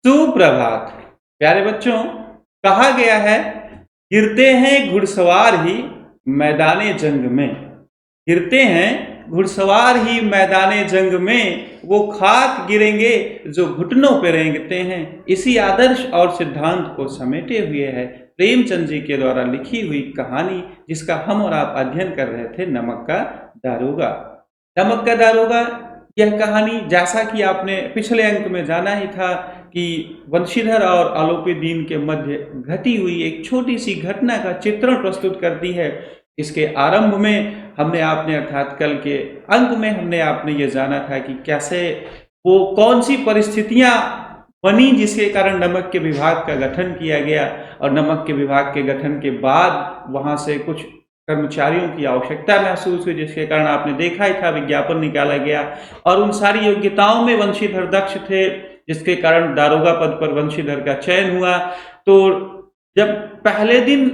सुप्रभात। प्यारे बच्चों, कहा गया है गिरते हैं घुड़सवार ही मैदाने जंग में। गिरते हैं घुड़सवार ही मैदाने जंग में, वो खाक गिरेंगे जो घुटनों पे रेंगते हैं। इसी आदर्श और सिद्धांत को समेटे हुए है प्रेमचंद जी के द्वारा लिखी हुई कहानी, जिसका हम और आप अध्ययन कर रहे थे, नमक का दारोगा। नमक का दारोगा यह कहानी, जैसा कि आपने पिछले अंक में जाना ही था, कि वंशीधर और आलोपीदीन के मध्य घटी हुई एक छोटी सी घटना का चित्रण प्रस्तुत करती है। इसके आरंभ में हमने आपने अर्थात कल के अंक में हमने आपने ये जाना था कि कैसे वो कौन सी परिस्थितियां बनी जिसके कारण नमक के विभाग का गठन किया गया, और नमक के विभाग के गठन के बाद वहां से कुछ कर्मचारियों की आवश्यकता महसूस हुई, जिसके कारण आपने देखा ही था विज्ञापन निकाला गया, और उन सारी योग्यताओं में वंशीधर दक्ष थे, जिसके कारण दारोगा पद पर वंशीधर का चयन हुआ। तो जब पहले दिन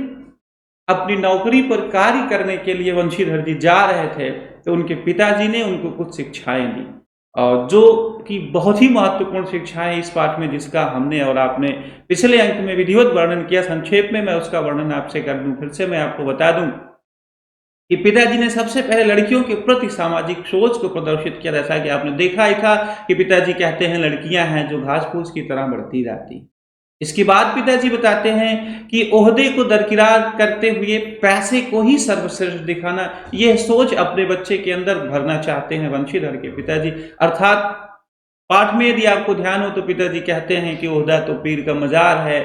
अपनी नौकरी पर कार्य करने के लिए वंशीधर जी जा रहे थे, तो उनके पिताजी ने उनको कुछ शिक्षाएं दी, और जो कि बहुत ही महत्वपूर्ण शिक्षाएं इस पाठ में, जिसका हमने और आपने पिछले अंक में विधिवत वर्णन किया। संक्षेप में मैं उसका वर्णन आपसे कर दूं, फिर से मैं आपको बता दूं कि पिताजी ने सबसे पहले लड़कियों के प्रति सामाजिक सोच को प्रदर्शित किया। जैसा कि आपने देखा ही था कि पिताजी कहते हैं लड़कियां हैं जो घास फूस की तरह बढ़ती जाती। इसके बाद पिताजी बताते हैं कि ओहदे को दरकिरार करते हुए पैसे को ही सर्वश्रेष्ठ दिखाना, यह सोच अपने बच्चे के अंदर भरना चाहते हैं वंशीधर के पिताजी। अर्थात पाठ में यदि आपको ध्यान हो तो पिताजी कहते हैं कि ओहदा तो पीर का मजार है,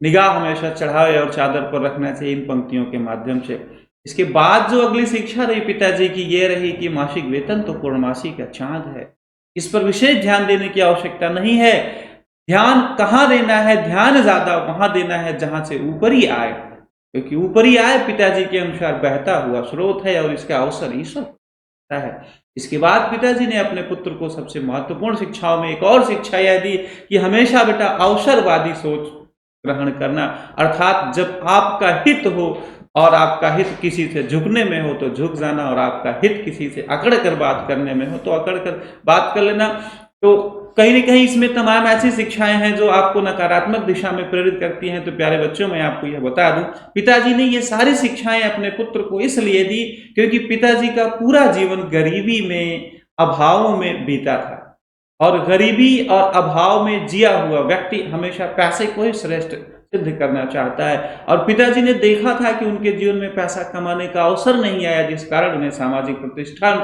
निगाह हमेशा चढ़ावे और चादर पर रखना चाहिए, इन पंक्तियों के माध्यम से। इसके बाद जो अगली शिक्षा रही पिताजी की, ये रही कि मासिक वेतन तो पूर्णमासी का चांद है, इस पर विशेष ध्यान देने की आवश्यकता नहीं है। ध्यान कहाँ देना है? ध्यान ज्यादा वहां देना है जहां से ऊपरी आय, क्योंकि ऊपरी आय पिताजी के अनुसार बहता हुआ स्रोत है और इसका अवसर ईश्वर होता है। इसके बाद पिताजी ने अपने पुत्र को सबसे महत्वपूर्ण शिक्षाओं में एक और शिक्षा यह दी कि हमेशा बेटा अवसरवादी सोच ग्रहण करना, अर्थात जब आपका हित हो और आपका हित किसी से झुकने में हो तो झुक जाना, और आपका हित किसी से अकड़ कर बात करने में हो तो अकड़ कर बात कर लेना। तो कहीं न कहीं इसमें तमाम ऐसी शिक्षाएं हैं जो आपको नकारात्मक दिशा में प्रेरित करती हैं। तो प्यारे बच्चों, मैं आपको यह बता दूं, पिताजी ने ये सारी शिक्षाएं अपने पुत्र को इसलिए दी क्योंकि पिताजी का पूरा जीवन गरीबी में, अभावों में बीता था, और गरीबी और अभाव में जिया हुआ व्यक्ति हमेशा पैसे को ही श्रेष्ठ सिद्ध करना चाहता है। और पिताजी ने देखा था कि उनके जीवन में पैसा कमाने का अवसर नहीं आया, जिस कारण उन्हें सामाजिक प्रतिष्ठा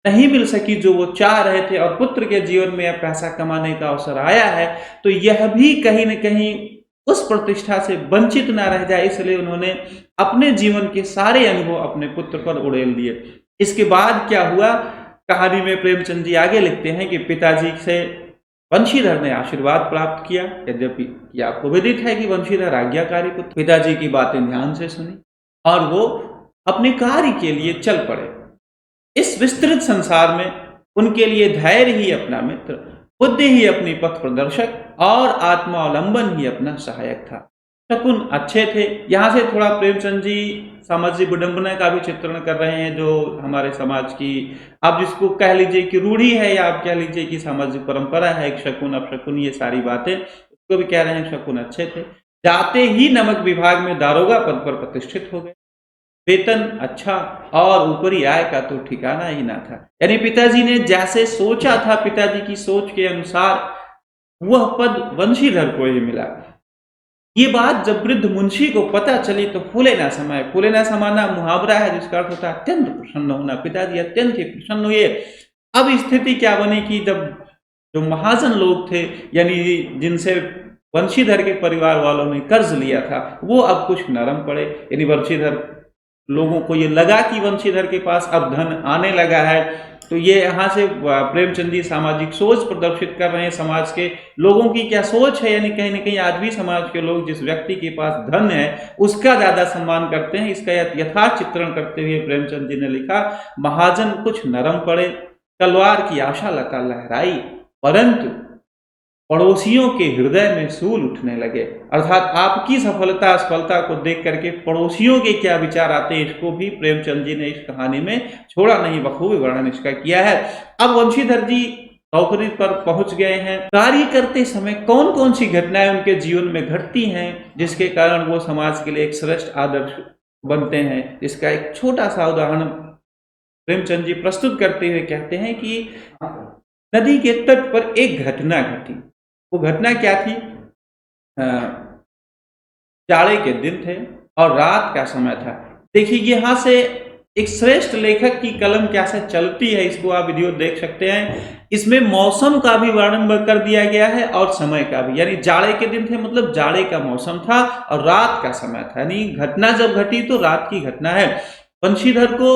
नहीं मिल सकी जो वो चाह रहे थे, और पुत्र के जीवन में यह पैसा कमाने का अवसर आया है तो यह भी कहीं न कहीं उस प्रतिष्ठा से वंचित ना रह जाए, इसलिए उन्होंने अपने जीवन के सारे अनुभव अपने पुत्र पर उड़ेल दिए। इसके बाद क्या हुआ, कहानी में प्रेमचंद जी आगे लिखते हैं कि पिताजी से वंशीधर ने आशीर्वाद प्राप्त किया। यद्यपि यह आपको विदित है कि वंशीधर आज्ञाकारी पुत्र, पिताजी की बातें ध्यान से सुनी और वो अपने कार्य के लिए चल पड़े। इस विस्तृत संसार में उनके लिए धैर्य ही अपना मित्र, बुद्धि ही अपनी पथ प्रदर्शक और आत्मावलंबन ही अपना सहायक था। शकुन अच्छे थे। यहाँ से थोड़ा प्रेमचंद जी सामाजिक विडंबना का भी चित्रण कर रहे हैं, जो हमारे समाज की, आप जिसको कह लीजिए कि रूढ़ी है, या आप कह लीजिए कि सामाजिक परंपरा है, एक शकुन अपशकुन, ये सारी बातें, उसको भी कह रहे हैं। शकुन अच्छे थे, जाते ही नमक विभाग में दारोगा पद पर प्रतिष्ठित हो गए। वेतन अच्छा और ऊपरी आय का तो ठिकाना ही ना था। यानी पिताजी ने जैसे सोचा था, पिताजी की सोच के अनुसार वह पद वंशीधर को ही मिला। ये बात जब वृद्ध मुंशी को पता चली तो फूले ना समाये। फूले ना समाना मुहावरा है जिसका अर्थ होता है अत्यंत प्रसन्न होना। पिताजी अत्यंत ही प्रसन्न हुए। अब स्थिति क्या बनी कि जब जो महाजन लोग थे, यानी जिनसे वंशीधर के परिवार वालों ने कर्ज लिया था, वो अब कुछ नरम पड़े। यानी वंशीधर लोगों को ये लगा कि वंशीधर के पास अब धन आने लगा है, तो ये यहाँ से प्रेमचंद जी सामाजिक सोच प्रदर्शित कर रहे हैं। समाज के लोगों की क्या सोच है, यानी कहीं न कहीं आज भी समाज के लोग जिस व्यक्ति के पास धन है उसका ज्यादा सम्मान करते हैं। इसका यथार्थ चित्रण करते हुए प्रेमचंद जी ने लिखा, महाजन कुछ नरम पड़े, तलवार की आशा लता लहराई, परंतु पड़ोसियों के हृदय में सूल उठने लगे। अर्थात आपकी सफलता असफलता को देख करके पड़ोसियों के क्या विचार आते हैं, इसको भी प्रेमचंद जी ने इस कहानी में छोड़ा नहीं, बखूबी वर्णन इसका किया है। अब वंशीधर जी तौखरी पर पहुंच गए हैं। कार्य करते समय कौन कौन सी घटनाएं उनके जीवन में घटती हैं जिसके कारण वो समाज के लिए एक श्रेष्ठ आदर्श बनते हैं, इसका एक छोटा सा उदाहरण प्रेमचंद जी प्रस्तुत करते हुए कहते हैं कि नदी के तट पर एक घटना घटी। वो घटना क्या थी? जाड़े के दिन थे और रात का समय था। देखिए यहाँ से एक श्रेष्ठ लेखक की कलम कैसे चलती है, इसको आप वीडियो देख सकते हैं। इसमें मौसम का भी वर्णन कर दिया गया है और समय का भी, यानी जाड़े के दिन थे मतलब जाड़े का मौसम था और रात का समय था, यानी घटना जब घटी तो रात की घटना है। बंशीधर को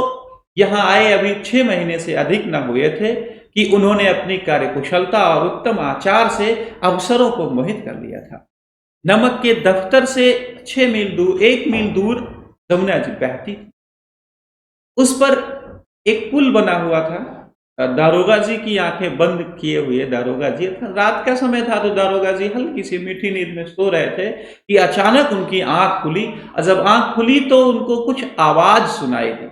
यहाँ आए अभी 6 महीने से अधिक न हुए थे कि उन्होंने अपनी कार्यकुशलता और उत्तम आचार से अवसरों को मोहित कर लिया था। नमक के दफ्तर से 1 मील दूर जमुना जी बहती थी। उस पर एक पुल बना हुआ था। दारोगा जी की आंखें बंद किए हुए, दारोगा जी रात का समय था तो दारोगा जी हल्की सी मीठी नींद में सो रहे थे कि अचानक उनकी आंख खुली और जब आंख खुली तो उनको कुछ आवाज सुनाई दी।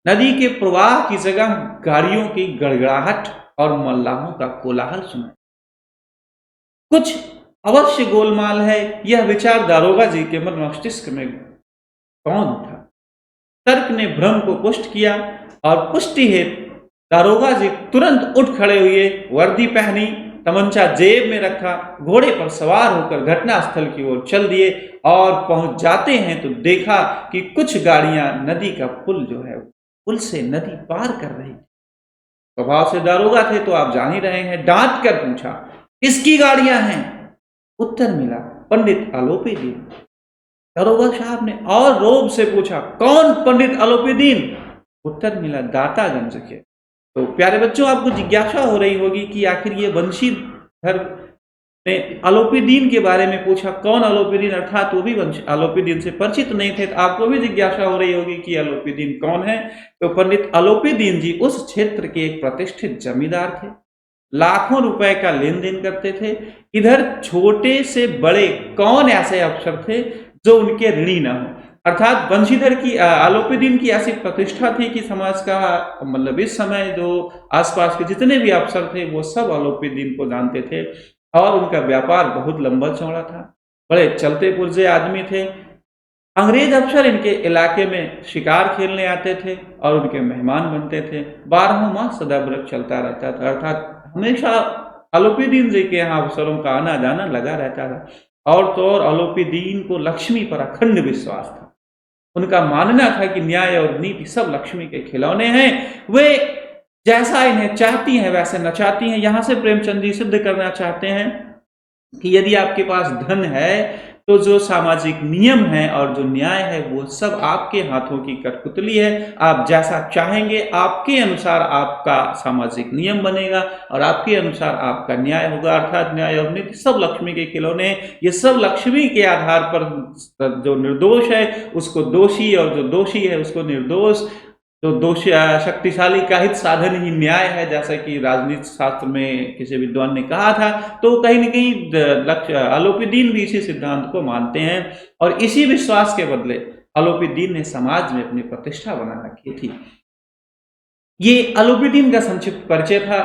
नदी के प्रवाह की जगह गाड़ियों की गड़गड़ाहट और मल्लाहों का कोलाहल सुनाई। कुछ अवश्य गोलमाल है, यह विचार दारोगा जी के मन मस्तिष्क में कौन था। तर्क ने भ्रम को पुष्ट किया और पुष्टि हेतु दारोगा जी तुरंत उठ खड़े हुए, वर्दी पहनी, तमंचा जेब में रखा, घोड़े पर सवार होकर घटनास्थल की ओर चल दिए और पहुंच जाते हैं तो देखा कि कुछ गाड़ियां नदी का पुल जो है पुल से नदी पार कर रही। स्वभाव से दारोगा थे तो आप जान ही रहे हैं, डांट कर पूछा किसकी गाड़ियां हैं? उत्तर मिला पंडित आलोपीदीन। दारोगा साहब ने और रोब से पूछा कौन पंडित आलोपीदीन? उत्तर मिला दातागंज के। तो प्यारे बच्चों, आपको जिज्ञासा हो रही होगी कि आखिर ये बंशीधर ने आलोपीदीन के बारे में पूछा, कौन आलोपीदीन, अर्थात वो भी आलोपीदीन से परिचित नहीं थे। तो आपको भी जिज्ञासा हो रही होगी कि आलोपीदीन कौन है। तो पंडित आलोपीदीन जी उस क्षेत्र के एक प्रतिष्ठित जमींदार थे, लाखों रुपए का लेन देन करते थे। इधर छोटे से बड़े कौन ऐसे अफसर थे जो उनके ऋणी न हो। अर्थात बंशीधर की आलोपीदीन की ऐसी प्रतिष्ठा थी कि समाज का मतलब इस समय जो आसपास के जितने भी अफसर थे वो सब आलोपीदीन को जानते थे और उनका व्यापार बहुत लंबा चौड़ा था। बड़े चलते पुर्जे आदमी थे। अंग्रेज अफसर इनके इलाके में शिकार खेलने आते थे और उनके मेहमान बनते थे। 12 माह सदाबरत चलता रहता था, अर्थात हमेशा आलोपीदीन जी के यहाँ अफसरों का आना जाना लगा रहता था। और तो और आलोपीदीन को लक्ष्मी पर अखंड विश्वास था। उनका मानना था कि न्याय और नीति सब लक्ष्मी के खिलौने हैं, वे जैसा इन्हें चाहती हैं वैसे नचाती हैं। यहाँ से प्रेमचंद जी सिद्ध करना चाहते हैं कि यदि आपके पास धन है तो जो सामाजिक नियम है और जो न्याय है वो सब आपके हाथों की कठपुतली है। आप जैसा चाहेंगे आपके अनुसार आपका सामाजिक नियम बनेगा और आपके अनुसार आपका न्याय होगा। अर्थात न्याय और नीति सब लक्ष्मी के खिलौने हैं। ये सब लक्ष्मी के आधार पर जो निर्दोष है उसको दोषी और जो दोषी है उसको निर्दोष। तो दोष शक्तिशाली का हित साधन ही न्याय है, जैसा कि राजनीति शास्त्र में किसी विद्वान ने कहा था। तो कहीं न कहीं आलोपीदीन भी इसी सिद्धांत को मानते हैं और इसी विश्वास के बदले आलोपीदीन ने समाज में अपनी प्रतिष्ठा बना रखी थी। ये आलोपीदीन का संक्षिप्त परिचय था।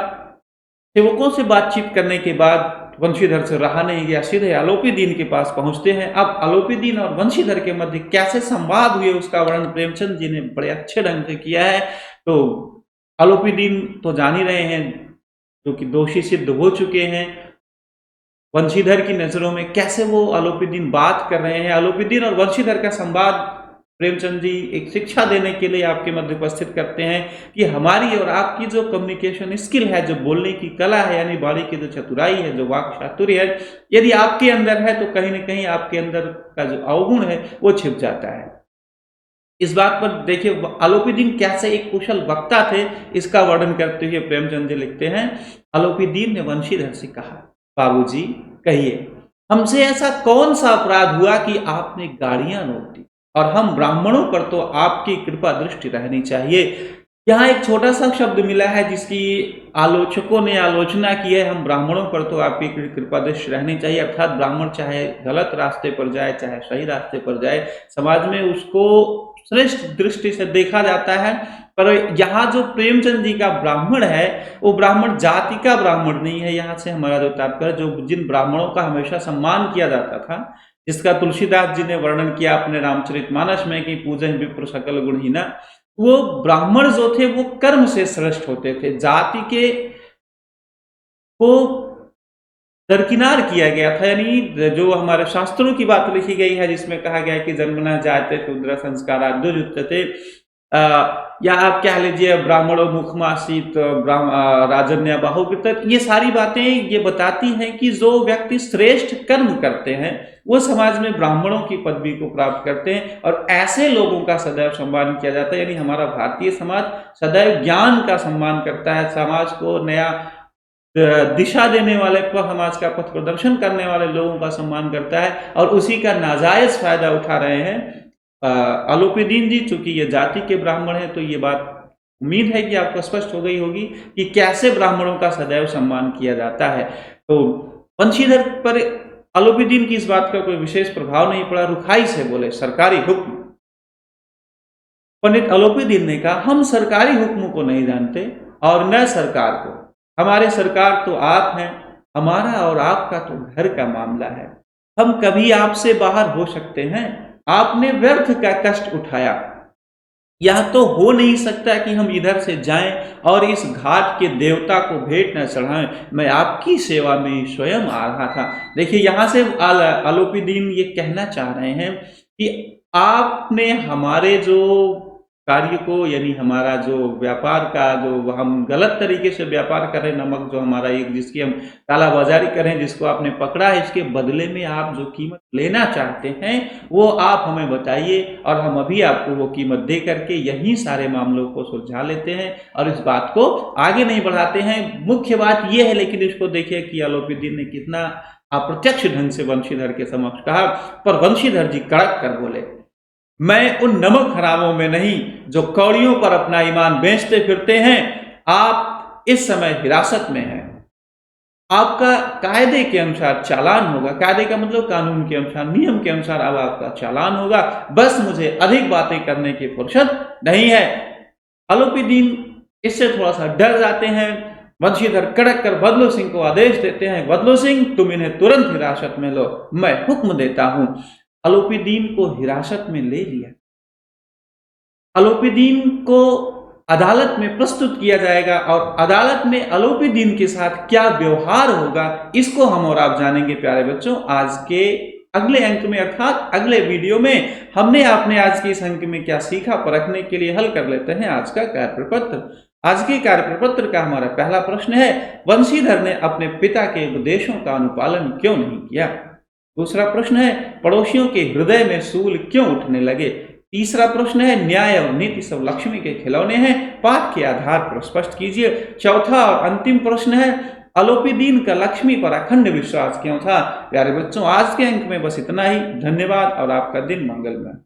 सेवकों से बातचीत करने के बाद बंशीधर से रहा नहीं गया, सीधे आलोपीदीन के पास पहुंचते हैं। अब आलोपीदीन और बंशीधर के मध्य कैसे संवाद हुए उसका वर्णन प्रेमचंद जी ने बड़े अच्छे ढंग से किया है। तो आलोपीदीन तो जान ही रहे हैं जो कि दोषी सिद्ध हो चुके हैं। बंशीधर की नजरों में कैसे वो आलोपीदीन बात कर रहे हैं। आलोपीदीन और बंशीधर का संवाद प्रेमचंद जी एक शिक्षा देने के लिए आपके मध्य उपस्थित करते हैं कि हमारी और आपकी जो कम्युनिकेशन स्किल है, जो बोलने की कला है, यानी वाणी की जो चतुराई है, जो वाक चातुर्य है, यदि आपके अंदर है तो कहीं न कहीं आपके अंदर का जो अवगुण है वो छिप जाता है। इस बात पर देखिए आलोपीदीन कैसे एक कुशल वक्ता थे, इसका वर्णन करते हुए प्रेमचंद जी लिखते हैं। आलोपीदीन ने बंशीधर से कहा, बाबूजी कहिए हमसे ऐसा कौन सा अपराध हुआ कि आपने गाड़ियां रोक दी और हम ब्राह्मणों पर तो आपकी कृपा दृष्टि रहनी चाहिए। यहाँ एक छोटा सा शब्द मिला है जिसकी आलोचकों ने आलोचना की है, हम ब्राह्मणों पर तो आपकी कृपा दृष्टि रहनी चाहिए। अर्थात ब्राह्मण चाहे गलत रास्ते पर जाए चाहे सही रास्ते पर जाए, समाज में उसको श्रेष्ठ दृष्टि से देखा जाता है। पर यहाँ जो प्रेमचंद जी का ब्राह्मण है वो ब्राह्मण जाति का ब्राह्मण नहीं है। यहाँ से हमारा जो तात्पर्य, जो जिन ब्राह्मणों का हमेशा सम्मान किया जाता था, जिसका तुलसीदास जी ने वर्णन किया अपने रामचरितमानस में कि पूजन विप्र सकल गुणहीना, वो ब्राह्मण जो थे वो कर्म से श्रेष्ठ होते थे, जाति के को दरकिनार किया गया था। यानी जो हमारे शास्त्रों की बात लिखी गई है जिसमें कहा गया है कि जन्मना जायते शूद्र संस्कारा द्विजुत्यते, या आप कह लीजिए ब्राह्मणों मुखमासीत राजन्य बाहुकृत, ये सारी बातें ये बताती हैं कि जो व्यक्ति श्रेष्ठ कर्म करते हैं वो समाज में ब्राह्मणों की पदवी को प्राप्त करते हैं और ऐसे लोगों का सदैव सम्मान किया जाता है। यानी हमारा भारतीय समाज सदैव ज्ञान का सम्मान करता है, समाज को नया दिशा देने वाले, समाज का पथ प्रदर्शन करने वाले लोगों का सम्मान करता है और उसी का नाजायज फायदा उठा रहे हैं आलोपीदीन जी। चूंकि ये जाति के ब्राह्मण हैं तो ये बात उम्मीद है कि आपको स्पष्ट हो गई होगी कि कैसे ब्राह्मणों का सदैव सम्मान किया जाता है। तो वंशीधर पर आलोपीदीन की इस बात का कोई विशेष प्रभाव नहीं पड़ा, रुखाई से बोले सरकारी हुक्म। पंडित आलोपीदीन ने कहा हम सरकारी हुक्म को नहीं जानते और न सरकार को, हमारे सरकार तो आप हैं, हमारा और आपका तो घर का मामला है, हम कभी आपसे बाहर हो सकते हैं, आपने व्यर्थ का कष्ट उठाया, यह तो हो नहीं सकता कि हम इधर से जाएं और इस घाट के देवता को भेंट न चढ़ाएं, मैं आपकी सेवा में स्वयं आ रहा था। देखिए यहाँ से आलोपीदीन ये कहना चाह रहे हैं कि आपने हमारे जो कार्य को, यानी हमारा जो व्यापार का, जो हम गलत तरीके से व्यापार कर रहे, नमक जो हमारा एक जिसकी हम कालाबाजारी कर रहे हैं, जिसको आपने पकड़ा है, इसके बदले में आप जो कीमत लेना चाहते हैं वो आप हमें बताइए और हम अभी आपको वो कीमत दे करके यहीं सारे मामलों को सुलझा लेते हैं और इस बात को आगे नहीं बढ़ाते हैं। मुख्य बात यह है, लेकिन इसको देखिए कि आलोपीदीन ने कितना अप्रत्यक्ष ढंग से वंशीधर के समक्ष कहा, पर वंशीधर जी कड़क कर बोले मैं उन नमक हरामों में नहीं जो कौड़ियों पर अपना ईमान बेचते फिरते हैं। आप इस समय हिरासत में हैं, आपका कायदे के अनुसार चालान होगा, कायदे का मतलब कानून के अनुसार, नियम के अनुसार अब आपका चालान होगा, बस मुझे अधिक बातें करने की फुर्सत नहीं है। आलोपीदीन इससे थोड़ा सा डर जाते हैं। वंशीधर कड़क कर बदलू सिंह को आदेश देते हैं, बदलू सिंह तुम इन्हें तुरंत हिरासत में लो, मैं हुक्म देता हूं। आलोपीदीन को हिरासत में ले लिया, आलोपीदीन को अदालत में प्रस्तुत किया जाएगा और अदालत में आलोपीदीन के साथ क्या व्यवहार होगा इसको हम और आप जानेंगे प्यारे बच्चों आज के अगले अंक में, अर्थात अगले वीडियो में। हमने आपने आज के इस अंक में क्या सीखा परखने के लिए हल कर लेते हैं आज का कार्यप्रपत्र। आज के कार्यप्रपत्र का हमारा पहला प्रश्न है, वंशीधर ने अपने पिता के उपदेशों का अनुपालन क्यों नहीं किया। दूसरा प्रश्न है, पड़ोसियों के हृदय में सूल क्यों उठने लगे। तीसरा प्रश्न है, न्याय और नीति सब लक्ष्मी के खिलौने हैं, पाठ के आधार पर स्पष्ट कीजिए। चौथा और अंतिम प्रश्न है, आलोपीदीन का लक्ष्मी पर अखंड विश्वास क्यों था। प्यारे बच्चों आज के अंक में बस इतना ही। धन्यवाद और आपका दिन मंगलमय।